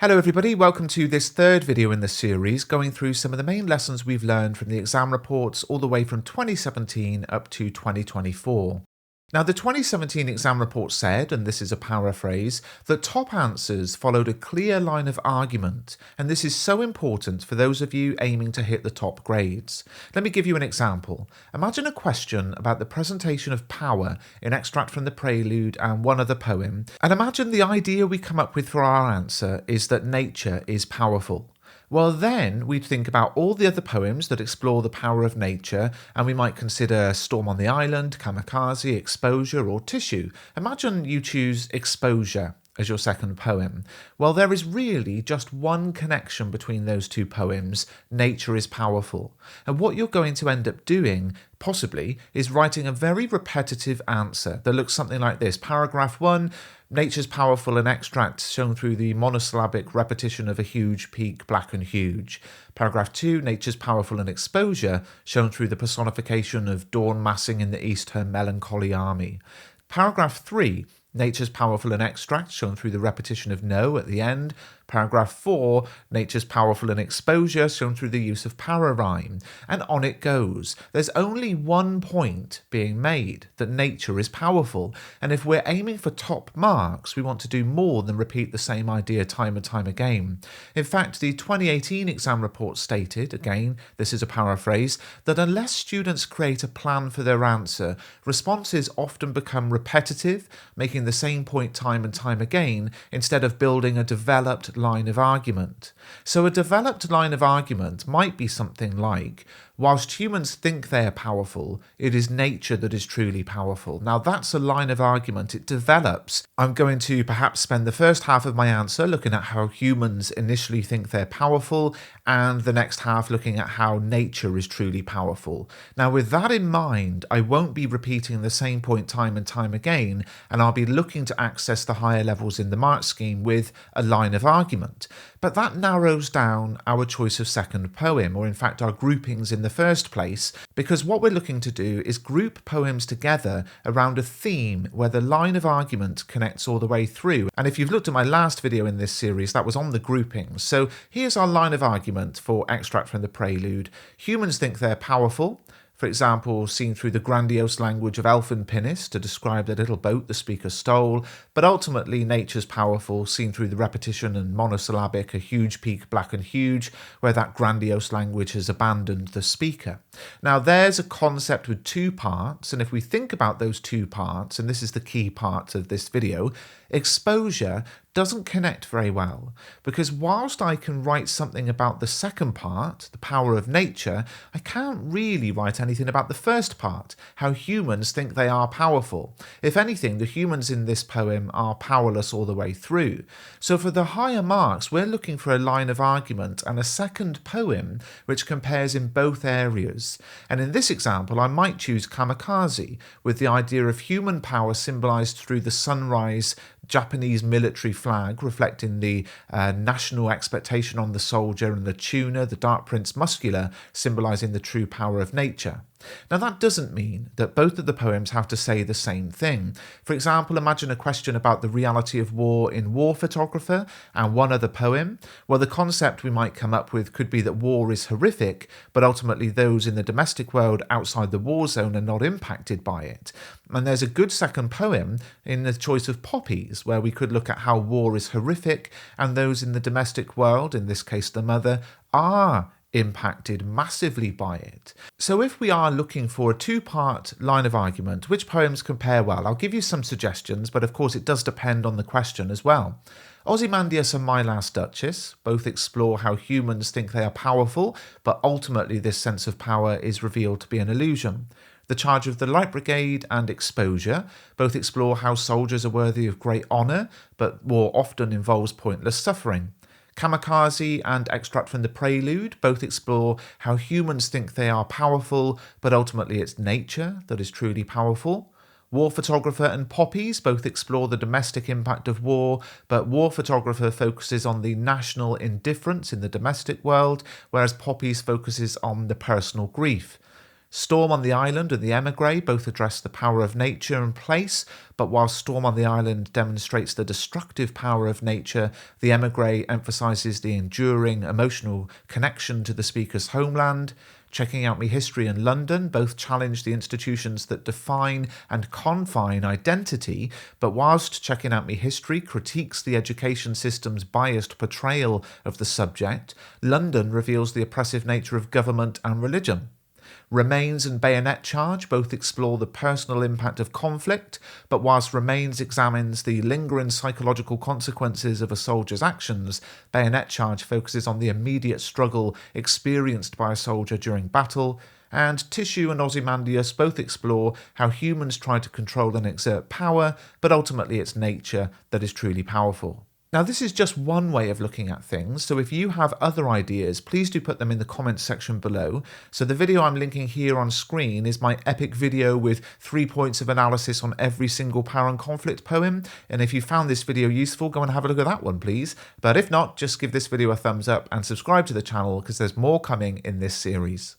Hello everybody, welcome to this third video in the series going through some of the main lessons we've learned from the exam reports all the way from 2017 up to 2024. Now the 2017 exam report said, and this is a paraphrase, that top answers followed a clear line of argument, and this is so important for those of you aiming to hit the top grades. Let me give you an example. Imagine a question about the presentation of power in Extract from the Prelude and one other poem, and imagine the idea we come up with for our answer is that nature is powerful. Well, then we'd think about all the other poems that explore the power of nature, and we might consider Storm on the Island, Kamikaze, Exposure, or Tissue. Imagine you choose Exposure as your second poem. Well, there is really just one connection between those two poems. Nature is powerful. And what you're going to end up doing, possibly, is writing a very repetitive answer that looks something like this. Paragraph 1, nature's powerful in Extract, shown through the monosyllabic repetition of a huge peak, black and huge. Paragraph 2, nature's powerful in Exposure, shown through the personification of dawn massing in the east her melancholy army. Paragraph 3, nature's powerful in Extract, shown through the repetition of no at the end. Paragraph 4, nature's powerful in Exposure, shown through the use of para-rhyme. And on it goes. There's only one point being made, that nature is powerful. And if we're aiming for top marks, we want to do more than repeat the same idea time and time again. In fact, the 2018 exam report stated, again, this is a paraphrase, that unless students create a plan for their answer, responses often become repetitive, making the same point time and time again, instead of building a developed line of argument. So a developed line of argument might be something like, whilst humans think they are powerful, it is nature that is truly powerful. Now that's a line of argument. It develops. I'm going to perhaps spend the first half of my answer looking at how humans initially think they're powerful, and the next half looking at how nature is truly powerful. Now with that in mind, I won't be repeating the same point time and time again, and I'll be looking to access the higher levels in the mark scheme with a line of argument. But that narrows down our choice of second poem, or in fact our groupings in the first place, because what we're looking to do is group poems together around a theme where the line of argument connects all the way through. And if you've looked at my last video in this series, that was on the groupings. So here's our line of argument for Extract from the Prelude. Humans think they're powerful. For example, seen through the grandiose language of elfin pinnace to describe the little boat the speaker stole, but ultimately nature's powerful, seen through the repetition and monosyllabic, a huge peak, black and huge, where that grandiose language has abandoned the speaker. Now there's a concept with two parts, and if we think about those two parts, and this is the key part of this video, Exposure doesn't connect very well, because whilst I can write something about the second part, the power of nature, I can't really write anything about the first part, how humans think they are powerful. If anything, the humans in this poem are powerless all the way through. So for the higher marks, we're looking for a line of argument and a second poem which compares in both areas. And in this example, I might choose Kamikaze, with the idea of human power symbolised through the sunrise Japanese military flag, reflecting the national expectation on the soldier, and the tuna, the dark prince muscular, symbolising the true power of nature. Now that doesn't mean that both of the poems have to say the same thing. For example, imagine a question about the reality of war in War Photographer and one other poem. Well, the concept we might come up with could be that war is horrific, but ultimately those in the domestic world outside the war zone are not impacted by it. And there's a good second poem in the choice of Poppies, where we could look at how war is horrific and those in the domestic world, in this case the mother, are impacted massively by it. So if we are looking for a two-part line of argument, which poems compare well? I'll give you some suggestions, but of course it does depend on the question as well. Ozymandias and My Last Duchess both explore how humans think they are powerful, but ultimately this sense of power is revealed to be an illusion. The Charge of the Light Brigade and Exposure both explore how soldiers are worthy of great honour, but war often involves pointless suffering. Kamikaze and Extract from the Prelude both explore how humans think they are powerful, but ultimately it's nature that is truly powerful. War Photographer and Poppies both explore the domestic impact of war, but War Photographer focuses on the national indifference in the domestic world, whereas Poppies focuses on the personal grief. Storm on the Island and the Emigre both address the power of nature and place, but while Storm on the Island demonstrates the destructive power of nature, the Emigre emphasises the enduring emotional connection to the speaker's homeland. Checking Out Me History and London both challenge the institutions that define and confine identity, but whilst Checking Out Me History critiques the education system's biased portrayal of the subject, London reveals the oppressive nature of government and religion. Remains and Bayonet Charge both explore the personal impact of conflict, but whilst Remains examines the lingering psychological consequences of a soldier's actions, Bayonet Charge focuses on the immediate struggle experienced by a soldier during battle, and Tissue and Ozymandias both explore how humans try to control and exert power, but ultimately it's nature that is truly powerful. Now, this is just one way of looking at things, so if you have other ideas, please do put them in the comments section below. So the video I'm linking here on screen is my epic video with 3 points of analysis on every single power and conflict poem, and if you found this video useful, go and have a look at that one, please. But if not, just give this video a thumbs up and subscribe to the channel because there's more coming in this series.